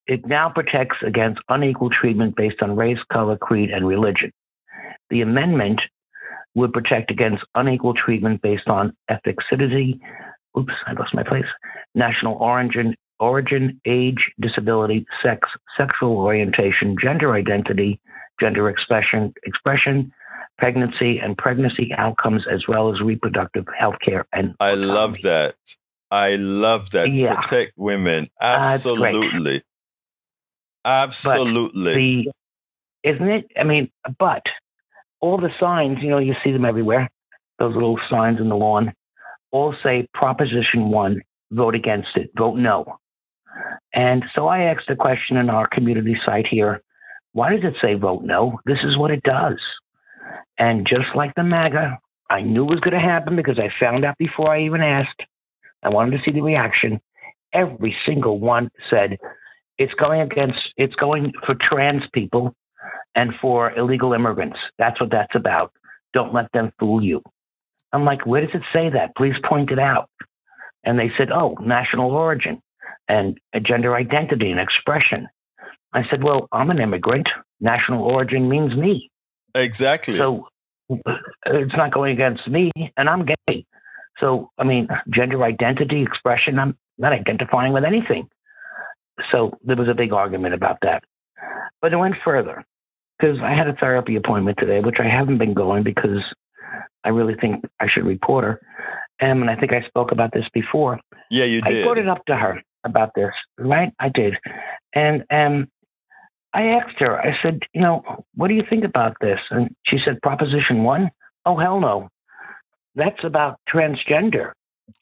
It now protects against unequal treatment based on race, color, creed, and religion. The amendment would protect against unequal treatment based on ethnicity, national origin, age, disability, sex, sexual orientation, gender identity, gender expression, pregnancy, and pregnancy outcomes, as well as reproductive health care and I autonomy. love that. Yeah. Protect women. Absolutely. Absolutely. Isn't it? I mean, but all the signs, you see them everywhere. Those little signs in the lawn all say Proposition 1, vote against it, vote no. And so I asked a question in our community site here. Why does it say vote no? This is what it does. And just like the MAGA, I knew it was going to happen because I found out before I even asked. I wanted to see the reaction. Every single one said it's going for trans people and for illegal immigrants. That's what that's about. Don't let them fool you. I'm like, where does it say that? Please point it out. And they said, national origin and gender identity and expression. I said, well, I'm an immigrant. National origin means me. Exactly. So it's not going against me, and I'm gay. So, I mean, gender identity, expression, I'm not identifying with anything. So there was a big argument about that. But it went further because I had a therapy appointment today, which I haven't been going because I really think I should report her. And I think I spoke about this before. Yeah, you did. I brought it up to her about this, right? I did. And I asked her, I said, what do you think about this? And she said, Proposition 1? Oh, hell no. That's about transgender.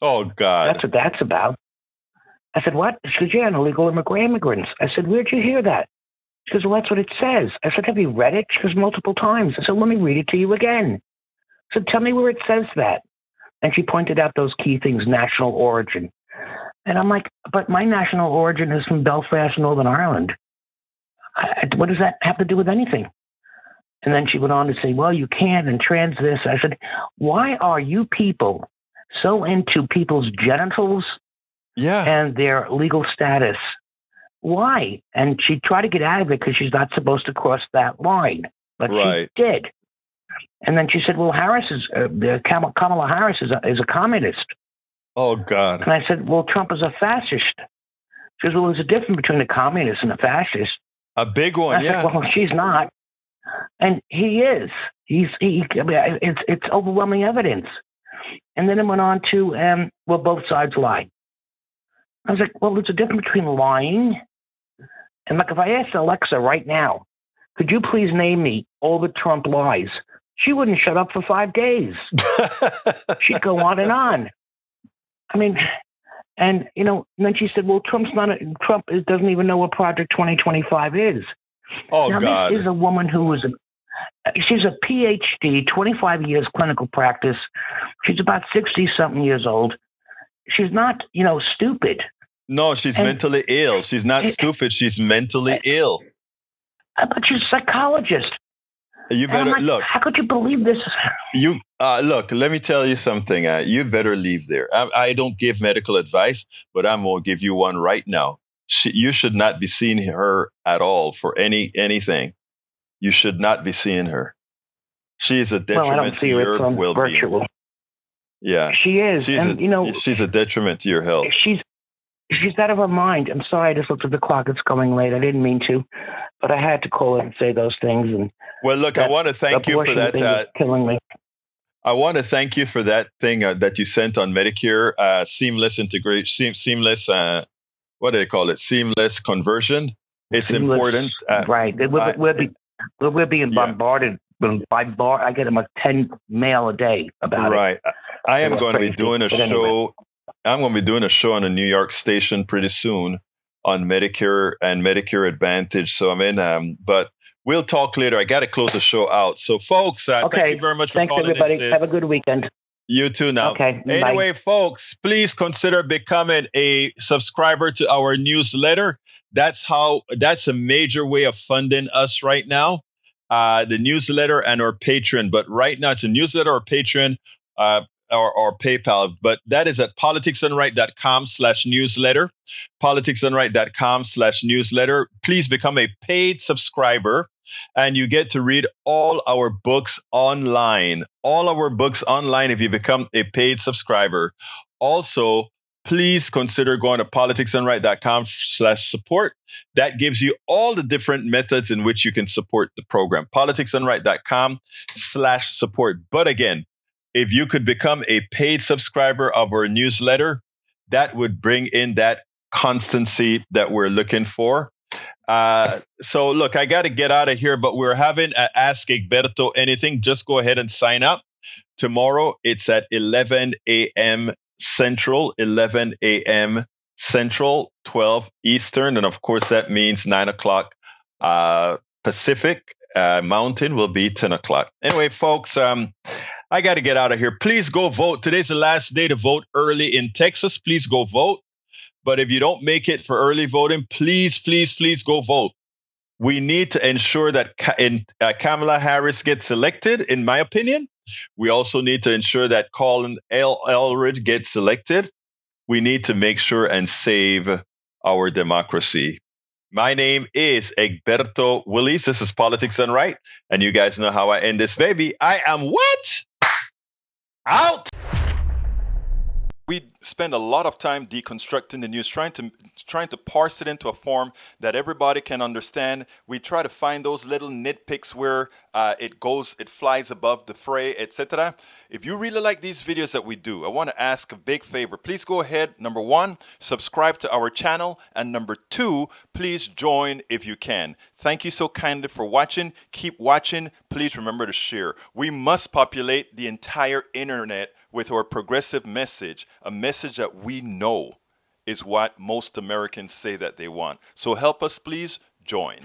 Oh, God. That's what that's about. I said, what? She goes, yeah, and illegal immigrants. I said, where'd you hear that? She goes, well, that's what it says. I said, have you read it? She goes, multiple times. I said, let me read it to you again. I said, tell me where it says that. And she pointed out those key things, national origin. And I'm like, but my national origin is from Belfast, Northern Ireland. What does that have to do with anything? And then she went on to say, well, you can't, and trans this. I said, why are you people so into people's genitals and their legal status? Why? And she tried to get out of it because she's not supposed to cross that line. But she did. And then she said, well, Kamala Harris is a communist. Oh, God. And I said, well, Trump is a fascist. She goes, well, there's a difference between a communist and a fascist. A big one, I said, well, she's not. And he is. It's overwhelming evidence. And then it went on to, well, both sides lie. I was like, well, there's a difference between lying and, like, if I asked Alexa right now, could you please name me all the Trump lies? She wouldn't shut up for 5 days. She'd go on and on. I mean, and, you know, and then she said, well, Trump doesn't even know what Project 2025 is. Oh, now, God. This is a woman who was she's a PhD, 25 years clinical practice. She's about 60-something years old. She's not, you know, stupid. No, she's mentally ill. She's not stupid. She's mentally ill. But she's a psychologist. You better like, look. How could you believe this? You look. Let me tell you something. You better leave there. I don't give medical advice, but I'm gonna give you one right now. You should not be seeing her at all for anything. You should not be seeing her. She is a detriment to your well-being. Virtual. Yeah, she is. She's a detriment to your health. She's out of her mind. I'm sorry. I just looked at the clock. It's going late. I didn't mean to, but I had to call in and say those things. And well, look, I want to thank you for that. Killing me. I want to thank you for that thing that you sent on Medicare, seamless integration, seamless. What do they call it? Seamless conversion. It's important. Right. We're being bombarded by I get them 10 mail a day about it. Right. I am going to be doing a show. Anyway. I'm going to be doing a show on a New York station pretty soon on Medicare and Medicare Advantage. So I'm in, but we'll talk later. I got to close the show out. So, folks, thank you very much for calling everybody. in. Have a good weekend. You too now. Okay. Anyway, bye. folks, please consider becoming a subscriber to our newsletter. That's a major way of funding us right now. The newsletter and our Patreon. But right now it's a newsletter or Patreon or PayPal. But that is at politicsdoneright.com/newsletter. politicsdoneright.com/newsletter. Please become a paid subscriber. And you get to read all our books online. All our books online if you become a paid subscriber. Also, please consider going to politicsdoneright.com/support. That gives you all the different methods in which you can support the program. politicsdoneright.com/support. But again, if you could become a paid subscriber of our newsletter, that would bring in that constancy that we're looking for. So look, I got to get out of here, but we're having Ask Egberto Anything. Just go ahead and sign up. Tomorrow, it's at 11 a.m. Central, 11 a.m. Central, 12 Eastern. And of course, that means 9 o'clock Pacific. Mountain will be 10 o'clock. Anyway, folks, I got to get out of here. Please go vote. Today's the last day to vote early in Texas. Please go vote. But if you don't make it for early voting, please, please, please go vote. We need to ensure that Kamala Harris gets elected, in my opinion. We also need to ensure that Colin Elridge gets elected. We need to make sure and save our democracy. My name is Egberto Willies. This is Politics Done Right. And you guys know how I end this baby. I am what? Out. We spend a lot of time deconstructing the news, trying to parse it into a form that everybody can understand. We try to find those little nitpicks where it flies above the fray, etc. If you really like these videos that we do, I want to ask a big favor. Please go ahead. Number 1, subscribe to our channel. And number 2, please join if you can. Thank you so kindly for watching. Keep watching. Please remember to share. We must populate the entire internet with our progressive message, a message that we know is what most Americans say that they want. So help us, please join.